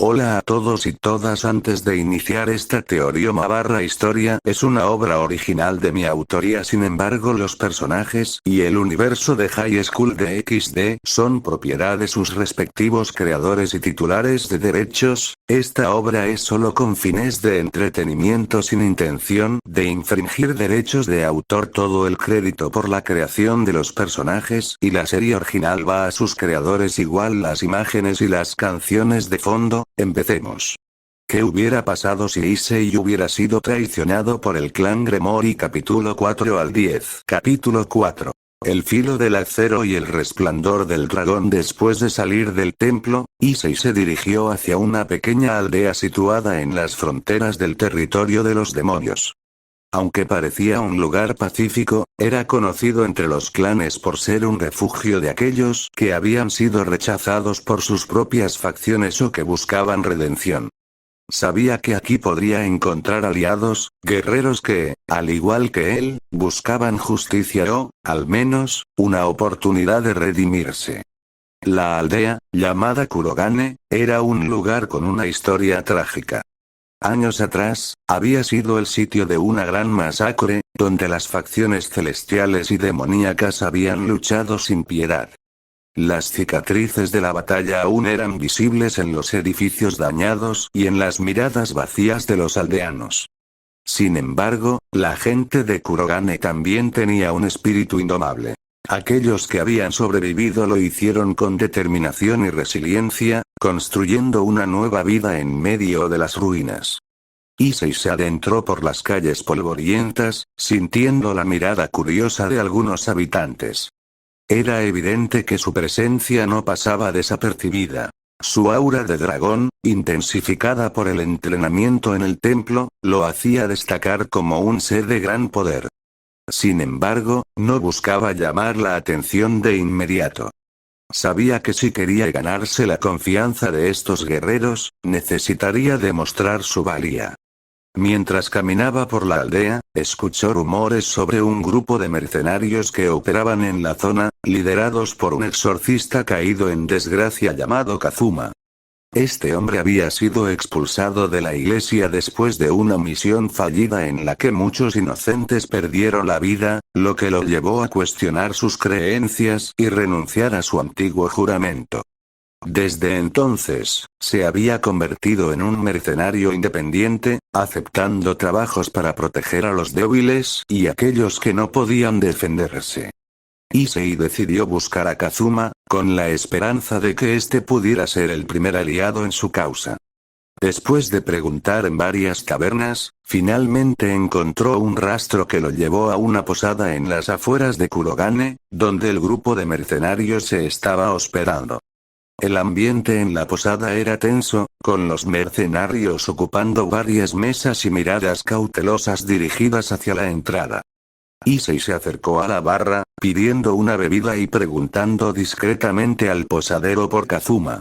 Hola a todos y todas. Antes de iniciar esta teoría/historia, es una obra original de mi autoría. Sin embargo, los personajes y el universo de High School DxD son propiedad de sus respectivos creadores y titulares de derechos. Esta obra es solo con fines de entretenimiento sin intención de infringir derechos de autor. Todo el crédito por la creación de los personajes y la serie original va a sus creadores, igual las imágenes y las canciones de fondo. Empecemos. ¿Qué hubiera pasado si Issei hubiera sido traicionado por el clan Gremory? Capítulo 4 al 10. Capítulo 4. El filo del acero y el resplandor del dragón. Después de salir del templo, Issei se dirigió hacia una pequeña aldea situada en las fronteras del territorio de los demonios. Aunque parecía un lugar pacífico, era conocido entre los clanes por ser un refugio de aquellos que habían sido rechazados por sus propias facciones o que buscaban redención. Sabía que aquí podría encontrar aliados, guerreros que, al igual que él, buscaban justicia o, al menos, una oportunidad de redimirse. La aldea, llamada Kurogane, era un lugar con una historia trágica. Años atrás, había sido el sitio de una gran masacre, donde las facciones celestiales y demoníacas habían luchado sin piedad. Las cicatrices de la batalla aún eran visibles en los edificios dañados y en las miradas vacías de los aldeanos. Sin embargo, la gente de Kurogane también tenía un espíritu indomable. Aquellos que habían sobrevivido lo hicieron con determinación y resiliencia, construyendo una nueva vida en medio de las ruinas. Issei se adentró por las calles polvorientas, sintiendo la mirada curiosa de algunos habitantes. Era evidente que su presencia no pasaba desapercibida. Su aura de dragón, intensificada por el entrenamiento en el templo, lo hacía destacar como un ser de gran poder. Sin embargo, no buscaba llamar la atención de inmediato. Sabía que si quería ganarse la confianza de estos guerreros, necesitaría demostrar su valía. Mientras caminaba por la aldea, escuchó rumores sobre un grupo de mercenarios que operaban en la zona, liderados por un exorcista caído en desgracia llamado Kazuma. Este hombre había sido expulsado de la iglesia después de una misión fallida en la que muchos inocentes perdieron la vida, lo que lo llevó a cuestionar sus creencias y renunciar a su antiguo juramento. Desde entonces, se había convertido en un mercenario independiente, aceptando trabajos para proteger a los débiles y aquellos que no podían defenderse. Issei decidió buscar a Kazuma, con la esperanza de que éste pudiera ser el primer aliado en su causa. Después de preguntar en varias tabernas, finalmente encontró un rastro que lo llevó a una posada en las afueras de Kurogane, donde el grupo de mercenarios se estaba hospedando. El ambiente en la posada era tenso, con los mercenarios ocupando varias mesas y miradas cautelosas dirigidas hacia la entrada. Issei se acercó a la barra, pidiendo una bebida y preguntando discretamente al posadero por Kazuma.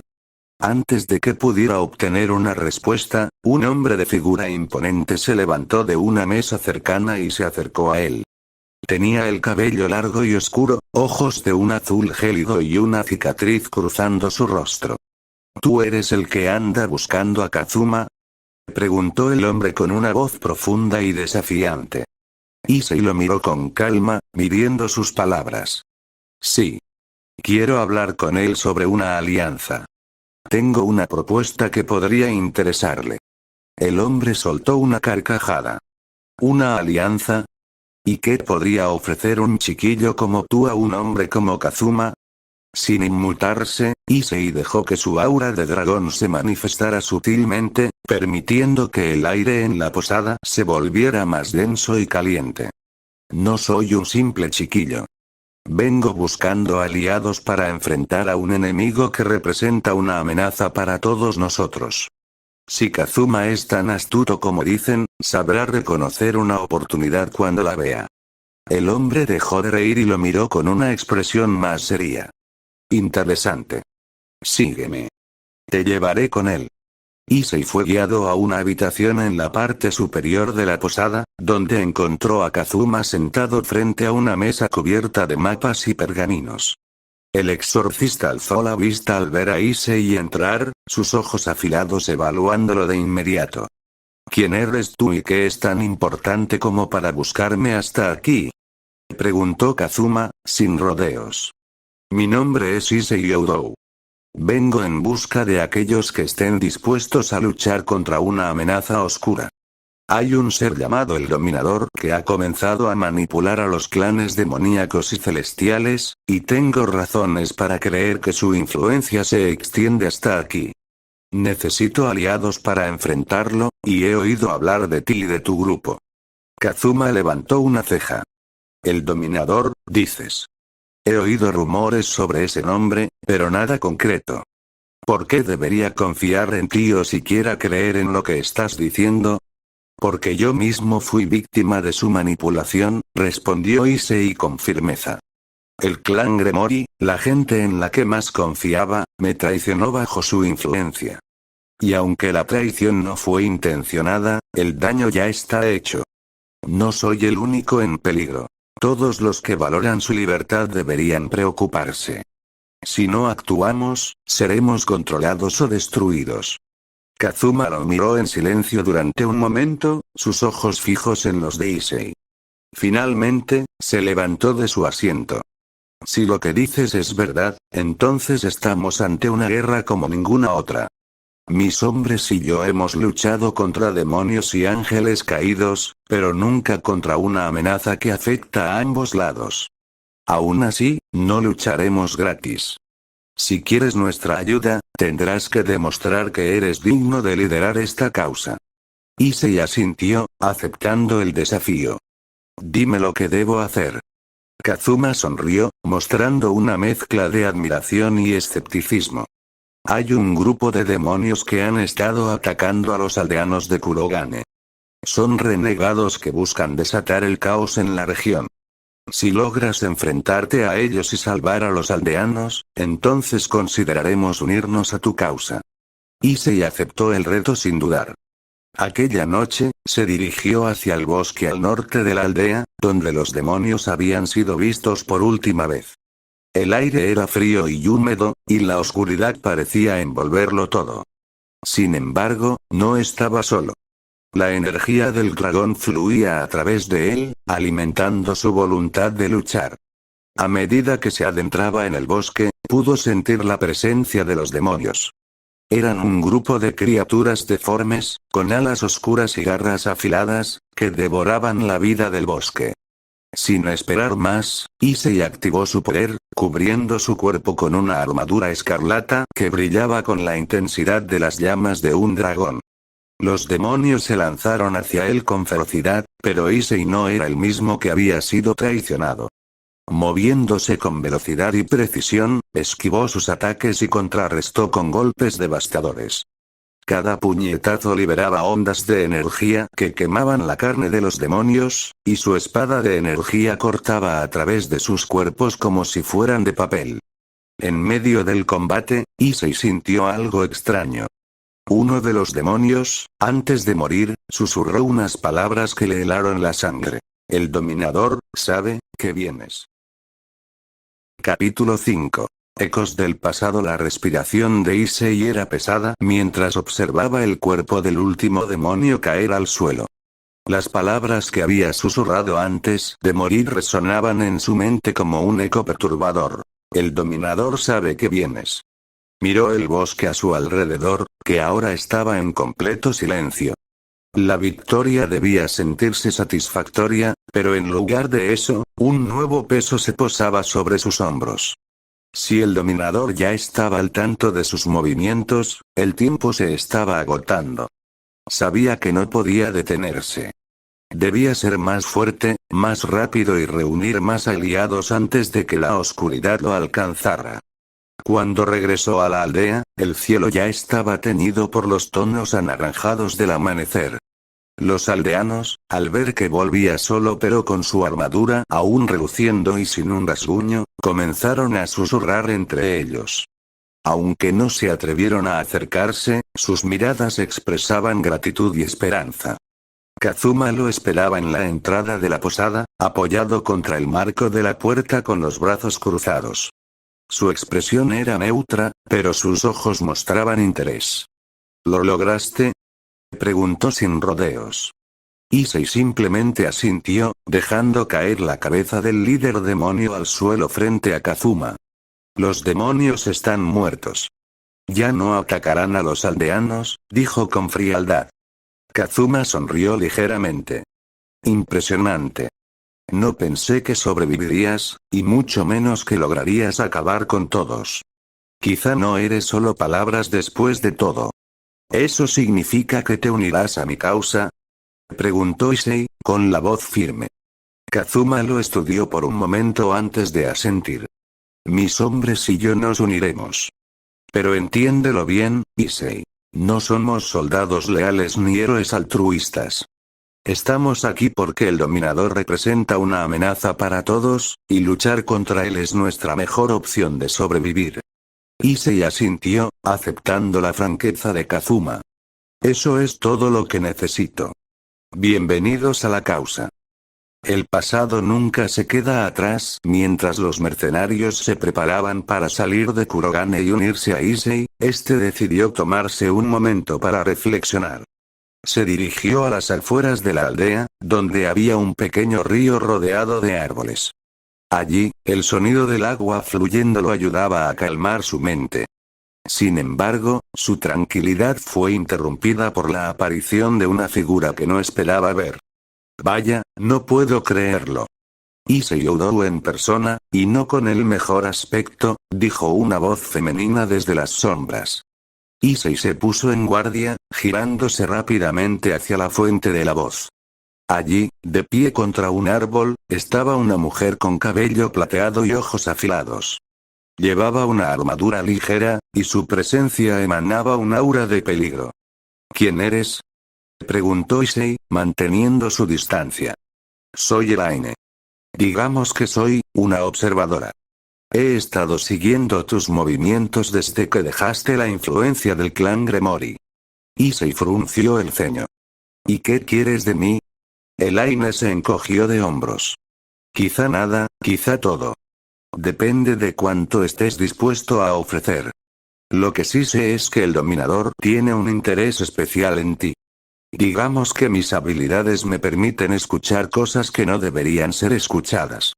Antes de que pudiera obtener una respuesta, un hombre de figura imponente se levantó de una mesa cercana y se acercó a él. Tenía el cabello largo y oscuro, ojos de un azul gélido y una cicatriz cruzando su rostro. ¿Tú eres el que anda buscando a Kazuma?, preguntó el hombre con una voz profunda y desafiante. Issei lo miró con calma, midiendo sus palabras. Sí. Quiero hablar con él sobre una alianza. Tengo una propuesta que podría interesarle. El hombre soltó una carcajada. ¿Una alianza? ¿Y qué podría ofrecer un chiquillo como tú a un hombre como Kazuma? Sin inmutarse, Issei dejó que su aura de dragón se manifestara sutilmente, permitiendo que el aire en la posada se volviera más denso y caliente. No soy un simple chiquillo. Vengo buscando aliados para enfrentar a un enemigo que representa una amenaza para todos nosotros. Si Kazuma es tan astuto como dicen, sabrá reconocer una oportunidad cuando la vea. El hombre dejó de reír y lo miró con una expresión más seria. Interesante. Sígueme. Te llevaré con él. Issei fue guiado a una habitación en la parte superior de la posada, donde encontró a Kazuma sentado frente a una mesa cubierta de mapas y pergaminos. El exorcista alzó la vista al ver a Issei entrar, sus ojos afilados evaluándolo de inmediato. ¿Quién eres tú y qué es tan importante como para buscarme hasta aquí? Preguntó Kazuma, sin rodeos. Mi nombre es Issei Oudou. Vengo en busca de aquellos que estén dispuestos a luchar contra una amenaza oscura. Hay un ser llamado el Dominador que ha comenzado a manipular a los clanes demoníacos y celestiales, y tengo razones para creer que su influencia se extiende hasta aquí. Necesito aliados para enfrentarlo, y he oído hablar de ti y de tu grupo. Kazuma levantó una ceja. El Dominador, dices. He oído rumores sobre ese nombre, pero nada concreto. ¿Por qué debería confiar en ti o siquiera creer en lo que estás diciendo? Porque yo mismo fui víctima de su manipulación, respondió Issei con firmeza. El clan Gremori, la gente en la que más confiaba, me traicionó bajo su influencia. Y aunque la traición no fue intencionada, el daño ya está hecho. No soy el único en peligro. Todos los que valoran su libertad deberían preocuparse. Si no actuamos, seremos controlados o destruidos. Kazuma lo miró en silencio durante un momento, sus ojos fijos en los de Issei. Finalmente, se levantó de su asiento. Si lo que dices es verdad, entonces estamos ante una guerra como ninguna otra. Mis hombres y yo hemos luchado contra demonios y ángeles caídos, pero nunca contra una amenaza que afecta a ambos lados. Aún así, no lucharemos gratis. Si quieres nuestra ayuda, tendrás que demostrar que eres digno de liderar esta causa. Issei asintió, aceptando el desafío. Dime lo que debo hacer. Kazuma sonrió, mostrando una mezcla de admiración y escepticismo. Hay un grupo de demonios que han estado atacando a los aldeanos de Kurogane. Son renegados que buscan desatar el caos en la región. Si logras enfrentarte a ellos y salvar a los aldeanos, entonces consideraremos unirnos a tu causa. Issei aceptó el reto sin dudar. Aquella noche, se dirigió hacia el bosque al norte de la aldea, donde los demonios habían sido vistos por última vez. El aire era frío y húmedo, y la oscuridad parecía envolverlo todo. Sin embargo, no estaba solo. La energía del dragón fluía a través de él, alimentando su voluntad de luchar. A medida que se adentraba en el bosque, pudo sentir la presencia de los demonios. Eran un grupo de criaturas deformes, con alas oscuras y garras afiladas, que devoraban la vida del bosque. Sin esperar más, Issei activó su poder, cubriendo su cuerpo con una armadura escarlata que brillaba con la intensidad de las llamas de un dragón. Los demonios se lanzaron hacia él con ferocidad, pero Issei no era el mismo que había sido traicionado. Moviéndose con velocidad y precisión, esquivó sus ataques y contrarrestó con golpes devastadores. Cada puñetazo liberaba ondas de energía que quemaban la carne de los demonios, y su espada de energía cortaba a través de sus cuerpos como si fueran de papel. En medio del combate, Issei sintió algo extraño. Uno de los demonios, antes de morir, susurró unas palabras que le helaron la sangre. El Dominador sabe que vienes. Capítulo 5. Ecos del pasado. La respiración de Issei era pesada mientras observaba el cuerpo del último demonio caer al suelo. Las palabras que había susurrado antes de morir resonaban en su mente como un eco perturbador. El Dominador sabe que vienes. Miró el bosque a su alrededor, que ahora estaba en completo silencio. La victoria debía sentirse satisfactoria, pero en lugar de eso, un nuevo peso se posaba sobre sus hombros. Si el Dominador ya estaba al tanto de sus movimientos, el tiempo se estaba agotando. Sabía que no podía detenerse. Debía ser más fuerte, más rápido y reunir más aliados antes de que la oscuridad lo alcanzara. Cuando regresó a la aldea, el cielo ya estaba teñido por los tonos anaranjados del amanecer. Los aldeanos, al ver que volvía solo pero con su armadura aún reluciendo y sin un rasguño, comenzaron a susurrar entre ellos. Aunque no se atrevieron a acercarse, sus miradas expresaban gratitud y esperanza. Kazuma lo esperaba en la entrada de la posada, apoyado contra el marco de la puerta con los brazos cruzados. Su expresión era neutra, pero sus ojos mostraban interés. ¿Lo lograste?, preguntó sin rodeos. Issei simplemente asintió, dejando caer la cabeza del líder demonio al suelo frente a Kazuma. Los demonios están muertos. Ya no atacarán a los aldeanos, dijo con frialdad. Kazuma sonrió ligeramente. Impresionante. No pensé que sobrevivirías, y mucho menos que lograrías acabar con todos. Quizá no eres solo palabras después de todo. ¿Eso significa que te unirás a mi causa?, preguntó Issei, con la voz firme. Kazuma lo estudió por un momento antes de asentir. Mis hombres y yo nos uniremos. Pero entiéndelo bien, Issei. No somos soldados leales ni héroes altruistas. Estamos aquí porque el dominador representa una amenaza para todos, y luchar contra él es nuestra mejor opción de sobrevivir. Issei asintió, aceptando la franqueza de Kazuma. Eso es todo lo que necesito. Bienvenidos a la causa. El pasado nunca se queda atrás. Mientras los mercenarios se preparaban para salir de Kurogane y unirse a Issei, este decidió tomarse un momento para reflexionar. Se dirigió a las afueras de la aldea, donde había un pequeño río rodeado de árboles. Allí, el sonido del agua fluyendo lo ayudaba a calmar su mente. Sin embargo, su tranquilidad fue interrumpida por la aparición de una figura que no esperaba ver. Vaya, no puedo creerlo. Issei Oudou en persona, y no con el mejor aspecto, dijo una voz femenina desde las sombras. Issei se puso en guardia, girándose rápidamente hacia la fuente de la voz. Allí, de pie contra un árbol, estaba una mujer con cabello plateado y ojos afilados. Llevaba una armadura ligera, y su presencia emanaba un aura de peligro. ¿Quién eres?, preguntó Issei, manteniendo su distancia. Soy Elaine. Digamos que soy una observadora. He estado siguiendo tus movimientos desde que dejaste la influencia del clan Gremori. Issei frunció el ceño. ¿Y qué quieres de mí? Elaine se encogió de hombros. Quizá nada, quizá todo. Depende de cuánto estés dispuesto a ofrecer. Lo que sí sé es que el dominador tiene un interés especial en ti. Digamos que mis habilidades me permiten escuchar cosas que no deberían ser escuchadas.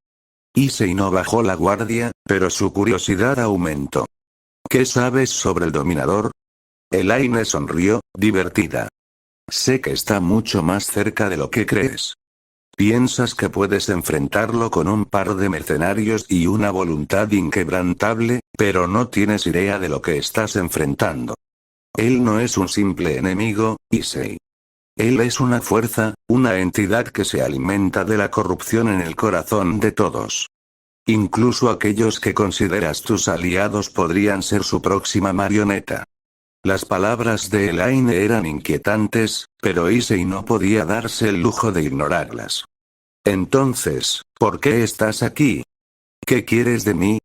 Issei no bajó la guardia, pero su curiosidad aumentó. ¿Qué sabes sobre el dominador? Elaine sonrió, divertida. Sé que está mucho más cerca de lo que crees. Piensas que puedes enfrentarlo con un par de mercenarios y una voluntad inquebrantable, pero no tienes idea de lo que estás enfrentando. Él no es un simple enemigo, Issei. Él es una fuerza, una entidad que se alimenta de la corrupción en el corazón de todos. Incluso aquellos que consideras tus aliados podrían ser su próxima marioneta. Las palabras de Elaine eran inquietantes, pero Issei no podía darse el lujo de ignorarlas. Entonces, ¿por qué estás aquí? ¿Qué quieres de mí?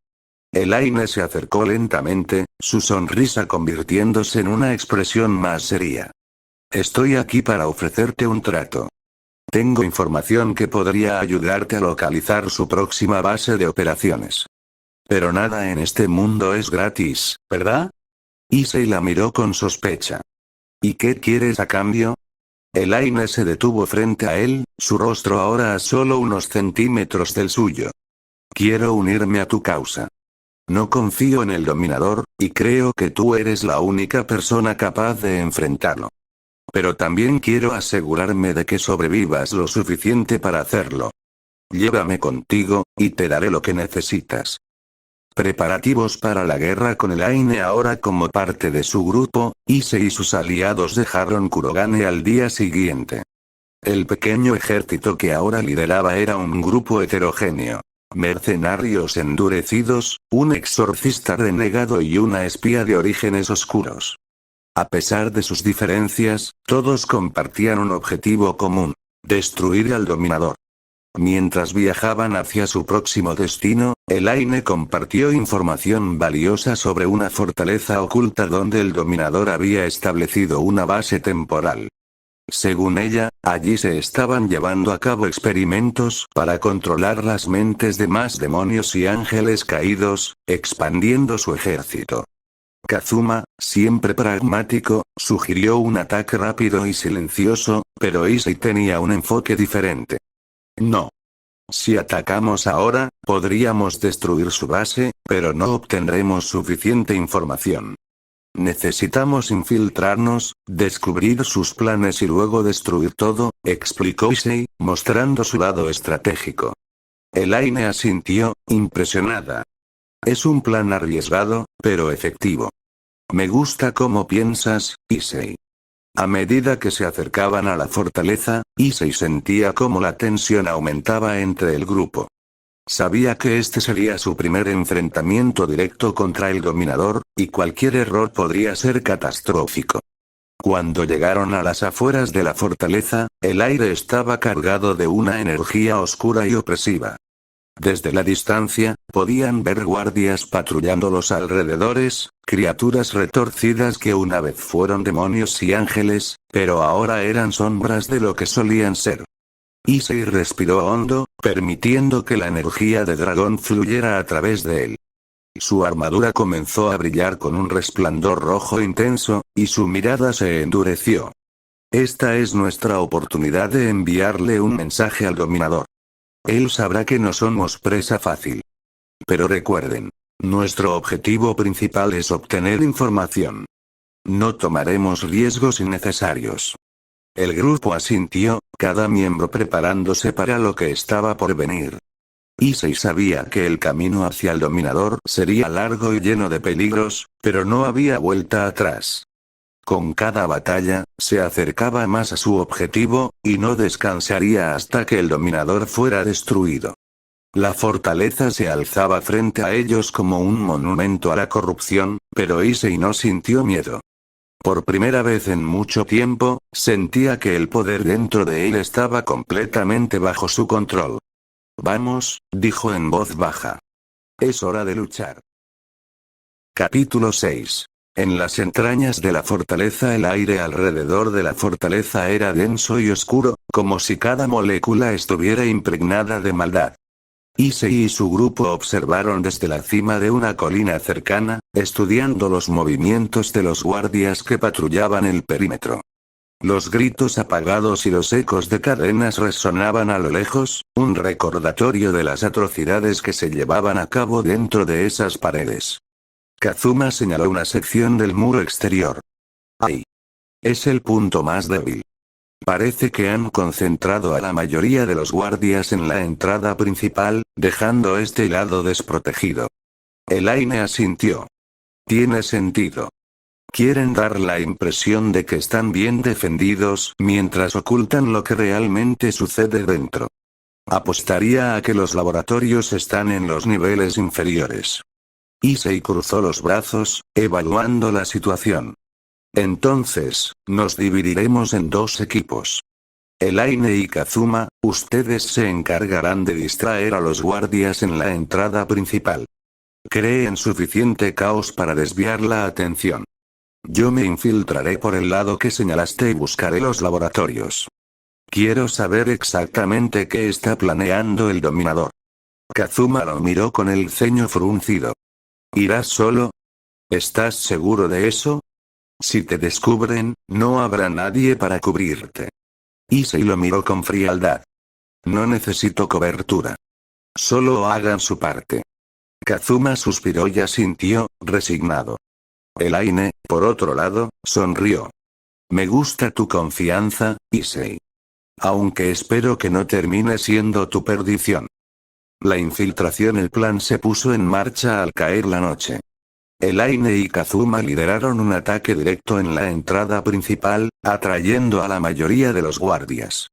Elaine se acercó lentamente, su sonrisa convirtiéndose en una expresión más seria. Estoy aquí para ofrecerte un trato. Tengo información que podría ayudarte a localizar su próxima base de operaciones. Pero nada en este mundo es gratis, ¿verdad? Issei la miró con sospecha. ¿Y qué quieres a cambio? Elaine se detuvo frente a él, su rostro ahora a solo unos centímetros del suyo. Quiero unirme a tu causa. No confío en el dominador, y creo que tú eres la única persona capaz de enfrentarlo. Pero también quiero asegurarme de que sobrevivas lo suficiente para hacerlo. Llévame contigo, y te daré lo que necesitas. Preparativos para la guerra con Elaine ahora como parte de su grupo, Issei y sus aliados dejaron Kurogane al día siguiente. El pequeño ejército que ahora lideraba era un grupo heterogéneo. Mercenarios endurecidos, un exorcista renegado y una espía de orígenes oscuros. A pesar de sus diferencias, todos compartían un objetivo común: destruir al dominador. Mientras viajaban hacia su próximo destino, Elaine compartió información valiosa sobre una fortaleza oculta donde el dominador había establecido una base temporal. Según ella, allí se estaban llevando a cabo experimentos para controlar las mentes de más demonios y ángeles caídos, expandiendo su ejército. Kazuma, siempre pragmático, sugirió un ataque rápido y silencioso, pero Issei tenía un enfoque diferente. No. Si atacamos ahora, podríamos destruir su base, pero no obtendremos suficiente información. Necesitamos infiltrarnos, descubrir sus planes y luego destruir todo, explicó Issei, mostrando su lado estratégico. Elaine asintió, impresionada. Es un plan arriesgado, pero efectivo. Me gusta cómo piensas, Issei. A medida que se acercaban a la fortaleza, Issei sentía cómo la tensión aumentaba entre el grupo. Sabía que este sería su primer enfrentamiento directo contra el dominador, y cualquier error podría ser catastrófico. Cuando llegaron a las afueras de la fortaleza, el aire estaba cargado de una energía oscura y opresiva. Desde la distancia, podían ver guardias patrullando los alrededores, criaturas retorcidas que una vez fueron demonios y ángeles, pero ahora eran sombras de lo que solían ser. Issei respiró hondo, permitiendo que la energía de dragón fluyera a través de él. Su armadura comenzó a brillar con un resplandor rojo intenso, y su mirada se endureció. Esta es nuestra oportunidad de enviarle un mensaje al dominador. Él sabrá que no somos presa fácil. Pero recuerden, nuestro objetivo principal es obtener información. No tomaremos riesgos innecesarios. El grupo asintió, cada miembro preparándose para lo que estaba por venir. Issei sabía que el camino hacia el dominador sería largo y lleno de peligros, pero no había vuelta atrás. Con cada batalla, se acercaba más a su objetivo, y no descansaría hasta que el dominador fuera destruido. La fortaleza se alzaba frente a ellos como un monumento a la corrupción, pero Issei no sintió miedo. Por primera vez en mucho tiempo, sentía que el poder dentro de él estaba completamente bajo su control. Vamos, dijo en voz baja. Es hora de luchar. Capítulo 6. En las entrañas de la fortaleza el aire alrededor de la fortaleza era denso y oscuro, como si cada molécula estuviera impregnada de maldad. Issei y su grupo observaron desde la cima de una colina cercana, estudiando los movimientos de los guardias que patrullaban el perímetro. Los gritos apagados y los ecos de cadenas resonaban a lo lejos, un recordatorio de las atrocidades que se llevaban a cabo dentro de esas paredes. Kazuma señaló una sección del muro exterior. Ahí. Es el punto más débil. Parece que han concentrado a la mayoría de los guardias en la entrada principal, dejando este lado desprotegido. Elaine asintió. Tiene sentido. Quieren dar la impresión de que están bien defendidos mientras ocultan lo que realmente sucede dentro. Apostaría a que los laboratorios están en los niveles inferiores. Issei cruzó los brazos, evaluando la situación. Entonces, nos dividiremos en dos equipos. Elaine y Kazuma, ustedes se encargarán de distraer a los guardias en la entrada principal. Creen suficiente caos para desviar la atención. Yo me infiltraré por el lado que señalaste y buscaré los laboratorios. Quiero saber exactamente qué está planeando el dominador. Kazuma lo miró con el ceño fruncido. ¿Irás solo? ¿Estás seguro de eso? Si te descubren, no habrá nadie para cubrirte. Issei lo miró con frialdad. No necesito cobertura. Solo hagan su parte. Kazuma suspiró y asintió, resignado. Elaine, por otro lado, sonrió. Me gusta tu confianza, Issei. Aunque espero que no termine siendo tu perdición. La infiltración. El plan se puso en marcha al caer la noche. Elaine y Kazuma lideraron un ataque directo en la entrada principal, atrayendo a la mayoría de los guardias.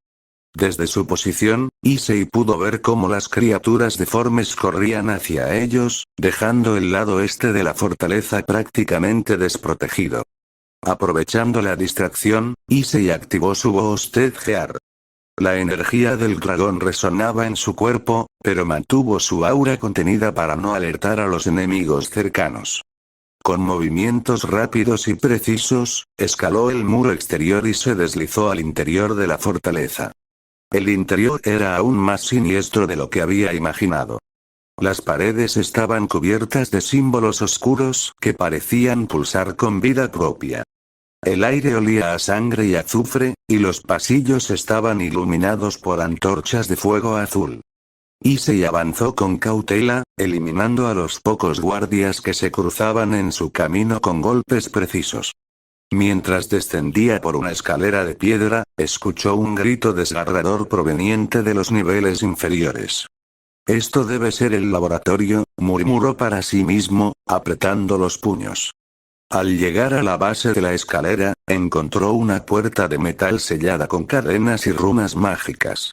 Desde su posición, Issei pudo ver cómo las criaturas deformes corrían hacia ellos, dejando el lado este de la fortaleza prácticamente desprotegido. Aprovechando la distracción, Issei activó su voz Tedgear. La energía del dragón resonaba en su cuerpo, pero mantuvo su aura contenida para no alertar a los enemigos cercanos. con movimientos rápidos y precisos, escaló el muro exterior y se deslizó al interior de la fortaleza. El interior era aún más siniestro de lo que había imaginado. Las paredes estaban cubiertas de símbolos oscuros que parecían pulsar con vida propia. El aire olía a sangre y azufre, y los pasillos estaban iluminados por antorchas de fuego azul. Issei avanzó con cautela, eliminando a los pocos guardias que se cruzaban en su camino con golpes precisos. Mientras descendía por una escalera de piedra, escuchó un grito desgarrador proveniente de los niveles inferiores. Esto debe ser el laboratorio, murmuró para sí mismo, apretando los puños. Al llegar a la base de la escalera, encontró una puerta de metal sellada con cadenas y runas mágicas.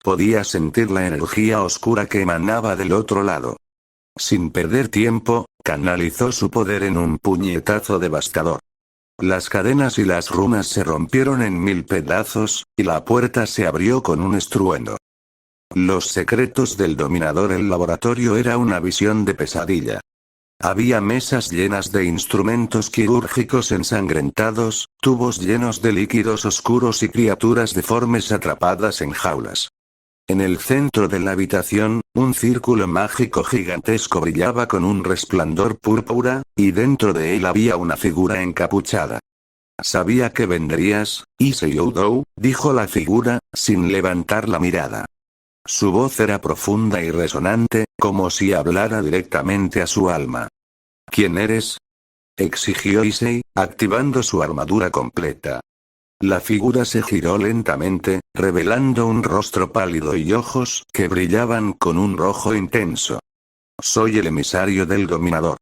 Podía sentir la energía oscura que emanaba del otro lado. Sin perder tiempo, canalizó su poder en un puñetazo devastador. Las cadenas y las runas se rompieron en 1000 pedazos, y la puerta se abrió con un estruendo. Los secretos del dominador. El laboratorio era una visión de pesadilla. Había mesas llenas de instrumentos quirúrgicos ensangrentados, tubos llenos de líquidos oscuros y criaturas deformes atrapadas en jaulas. En el centro de la habitación, un círculo mágico gigantesco brillaba con un resplandor púrpura, y dentro de él había una figura encapuchada. «Sabía que vendrías, Issei Oudou», dijo la figura, sin levantar la mirada. Su voz era profunda y resonante, como si hablara directamente a su alma. «¿Quién eres?», exigió Issei, activando su armadura completa. La figura se giró lentamente, revelando un rostro pálido y ojos que brillaban con un rojo intenso. «Soy el emisario del dominador.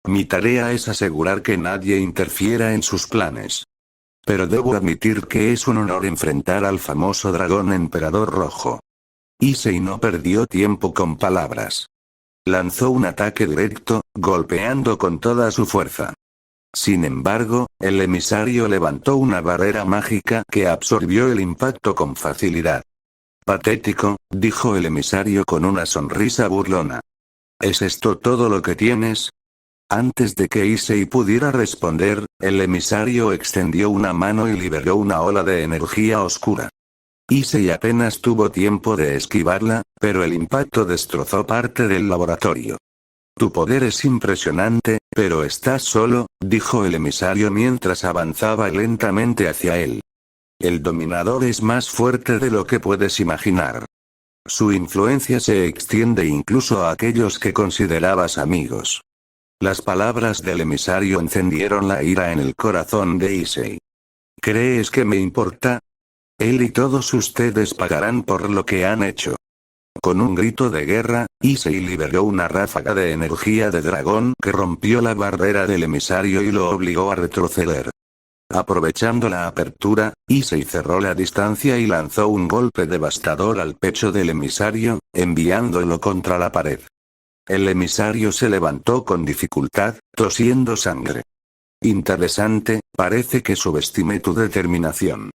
Mi tarea es asegurar que nadie interfiera en sus planes. Pero debo admitir que es un honor enfrentar al famoso dragón emperador rojo». Issei no perdió tiempo con palabras. Lanzó un ataque directo, golpeando con toda su fuerza. Sin embargo, el emisario levantó una barrera mágica que absorbió el impacto con facilidad. «Patético», dijo el emisario con una sonrisa burlona. «¿Es esto todo lo que tienes?». Antes de que Issei pudiera responder, el emisario extendió una mano y liberó una ola de energía oscura. Issei apenas tuvo tiempo de esquivarla, pero el impacto destrozó parte del laboratorio. «Tu poder es impresionante, pero estás solo», dijo el emisario mientras avanzaba lentamente hacia él. «El dominador es más fuerte de lo que puedes imaginar. Su influencia se extiende incluso a aquellos que considerabas amigos». Las palabras del emisario encendieron la ira en el corazón de Issei. «¿Crees que me importa? Él y todos ustedes pagarán por lo que han hecho». Con un grito de guerra, Issei liberó una ráfaga de energía de dragón que rompió la barrera del emisario y lo obligó a retroceder. Aprovechando la apertura, Issei cerró la distancia y lanzó un golpe devastador al pecho del emisario, enviándolo contra la pared. El emisario se levantó con dificultad, tosiendo sangre. «Interesante, parece que subestimé tu determinación.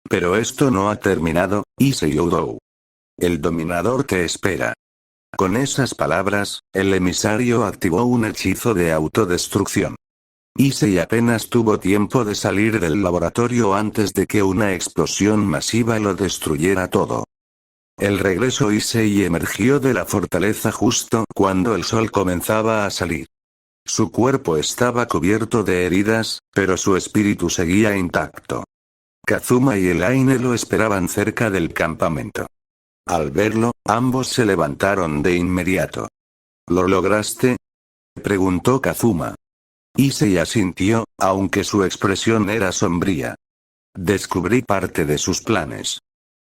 Pero esto no ha terminado, Issei Oudou. El dominador te espera». Con esas palabras, el emisario activó un hechizo de autodestrucción. Issei apenas tuvo tiempo de salir del laboratorio antes de que una explosión masiva lo destruyera todo. El regreso. Issei emergió de la fortaleza justo cuando el sol comenzaba a salir. Su cuerpo estaba cubierto de heridas, pero su espíritu seguía intacto. Kazuma y Elaine lo esperaban cerca del campamento. Al verlo, ambos se levantaron de inmediato. «¿Lo lograste?», preguntó Kazuma. Issei asintió, aunque su expresión era sombría. «Descubrí parte de sus planes.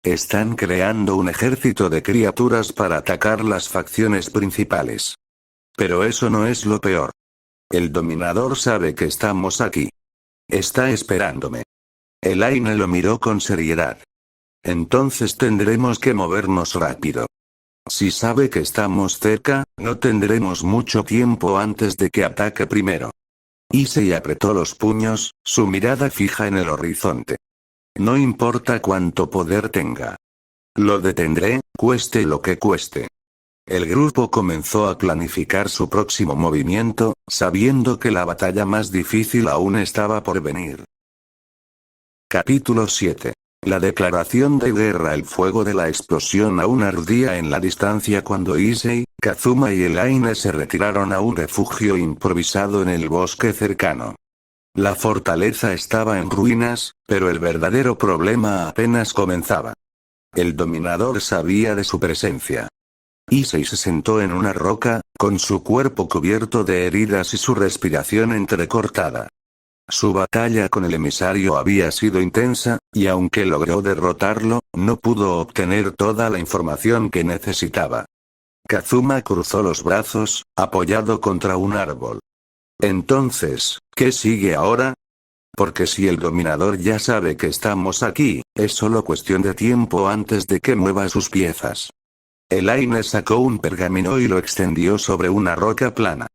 Están creando un ejército de criaturas para atacar las facciones principales. Pero eso no es lo peor. El dominador sabe que estamos aquí. Está esperándome». Elaine lo miró con seriedad. «Entonces tendremos que movernos rápido. Si sabe que estamos cerca, no tendremos mucho tiempo antes de que ataque primero». Issei apretó los puños, su mirada fija en el horizonte. «No importa cuánto poder tenga. Lo detendré, cueste lo que cueste». El grupo comenzó a planificar su próximo movimiento, sabiendo que la batalla más difícil aún estaba por venir. Capítulo 7. La declaración de guerra. El fuego de la explosión aún ardía en la distancia cuando Issei, Kazuma y Elaine se retiraron a un refugio improvisado en el bosque cercano. La fortaleza estaba en ruinas, pero el verdadero problema apenas comenzaba. El dominador sabía de su presencia. Issei se sentó en una roca, con su cuerpo cubierto de heridas y su respiración entrecortada. Su batalla con el emisario había sido intensa, y aunque logró derrotarlo, no pudo obtener toda la información que necesitaba. Kazuma cruzó los brazos, apoyado contra un árbol. Entonces, ¿qué sigue ahora? Porque si el dominador ya sabe que estamos aquí, es solo cuestión de tiempo antes de que mueva sus piezas. Elaine sacó un pergamino y lo extendió sobre una roca plana.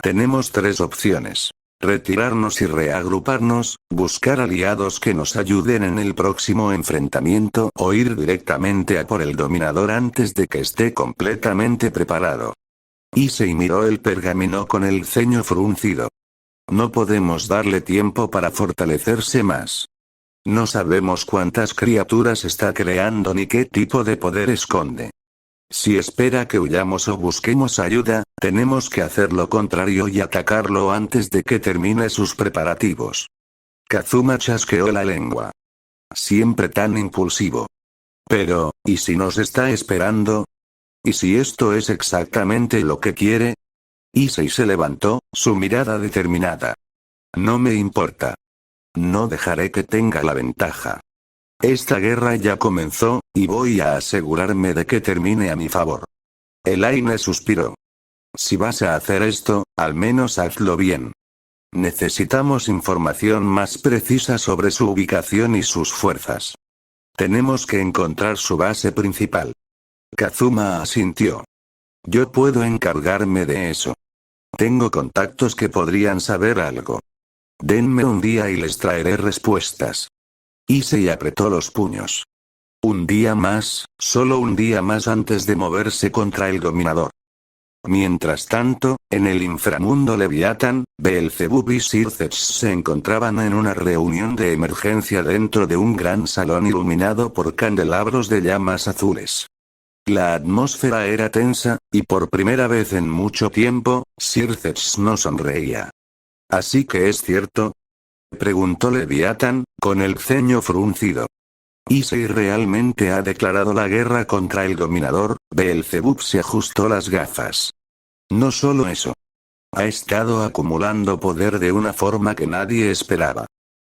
Tenemos tres opciones. Retirarnos y reagruparnos, buscar aliados que nos ayuden en el próximo enfrentamiento o ir directamente a por el dominador antes de que esté completamente preparado. Issei miró el pergamino con el ceño fruncido. No podemos darle tiempo para fortalecerse más. No sabemos cuántas criaturas está creando ni qué tipo de poder esconde. Si espera que huyamos o busquemos ayuda, tenemos que hacer lo contrario y atacarlo antes de que termine sus preparativos. Kazuma chasqueó la lengua. Siempre tan impulsivo. Pero, ¿y si nos está esperando? ¿Y si esto es exactamente lo que quiere? Issei se levantó, su mirada determinada. No me importa. No dejaré que tenga la ventaja. Esta guerra ya comenzó, y voy a asegurarme de que termine a mi favor. Elaine suspiró. Si vas a hacer esto, al menos hazlo bien. Necesitamos información más precisa sobre su ubicación y sus fuerzas. Tenemos que encontrar su base principal. Kazuma asintió. Yo puedo encargarme de eso. Tengo contactos que podrían saber algo. Denme un día y les traeré respuestas. Issei apretó los puños. Un día más, solo un día más antes de moverse contra el dominador. Mientras tanto, en el inframundo Leviatán, Beelzebub y Circex se encontraban en una reunión de emergencia dentro de un gran salón iluminado por candelabros de llamas azules. La atmósfera era tensa, y por primera vez en mucho tiempo, Circex no sonreía. ¿Así que es cierto? Preguntó Leviatán, con el ceño fruncido. Issei realmente ha declarado la guerra contra el dominador. Beelzebub se ajustó las gafas. No solo eso. Ha estado acumulando poder de una forma que nadie esperaba.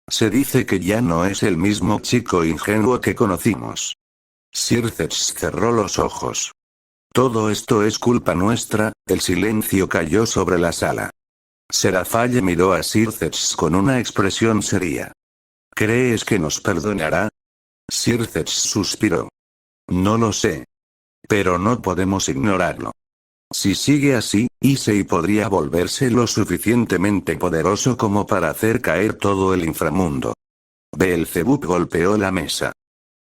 Se dice que ya no es el mismo chico ingenuo que conocimos. Circex cerró los ojos. Todo esto es culpa nuestra. El silencio cayó sobre la sala. Seraphale miró a Circex con una expresión seria. ¿Crees que nos perdonará? Circex suspiró. No lo sé. Pero no podemos ignorarlo. Si sigue así, Issei podría volverse lo suficientemente poderoso como para hacer caer todo el inframundo. Beelzebub golpeó la mesa.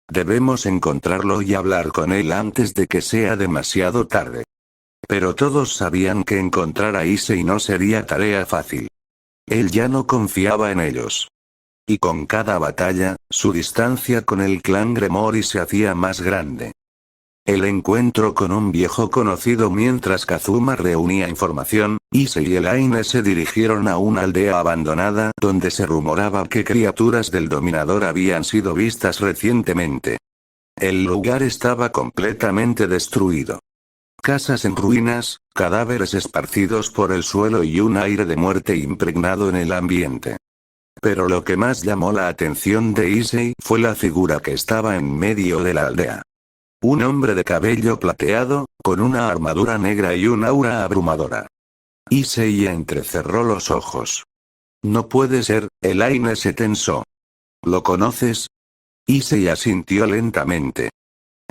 Debemos encontrarlo y hablar con él antes de que sea demasiado tarde. Pero todos sabían que encontrar a Issei no sería tarea fácil. Él ya no confiaba en ellos. Y con cada batalla, su distancia con el clan Gremori se hacía más grande. El encuentro con un viejo conocido. Mientras Kazuma reunía información, Issei y Elaine se dirigieron a una aldea abandonada donde se rumoraba que criaturas del dominador habían sido vistas recientemente. El lugar estaba completamente destruido. Casas en ruinas, cadáveres esparcidos por el suelo y un aire de muerte impregnado en el ambiente. Pero lo que más llamó la atención de Issei fue la figura que estaba en medio de la aldea. Un hombre de cabello plateado, con una armadura negra y un aura abrumadora. Issei entrecerró los ojos. No puede ser. Elaine se tensó. ¿Lo conoces? Issei asintió lentamente.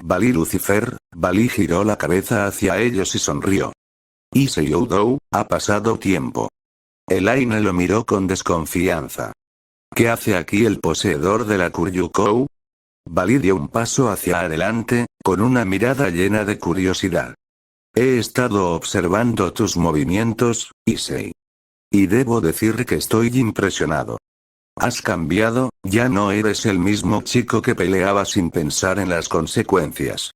Valí Lucifer. Valí giró la cabeza hacia ellos y sonrió. Issei Oudou, ha pasado tiempo. Elaine lo miró con desconfianza. ¿Qué hace aquí el poseedor de la Kuryukou? Valí dio un paso hacia adelante, con una mirada llena de curiosidad. He estado observando tus movimientos, Issei. Y debo decir que estoy impresionado. Has cambiado, ya no eres el mismo chico que peleaba sin pensar en las consecuencias.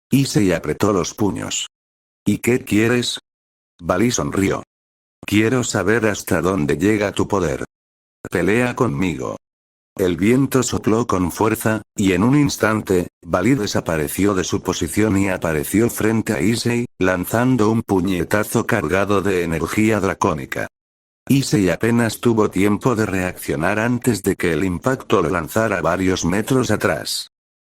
Issei apretó los puños. ¿Y qué quieres? Bali sonrió. Quiero saber hasta dónde llega tu poder. Pelea conmigo. El viento sopló con fuerza, y en un instante, Bali desapareció de su posición y apareció frente a Issei, lanzando un puñetazo cargado de energía dracónica. Issei apenas tuvo tiempo de reaccionar antes de que el impacto lo lanzara varios metros atrás.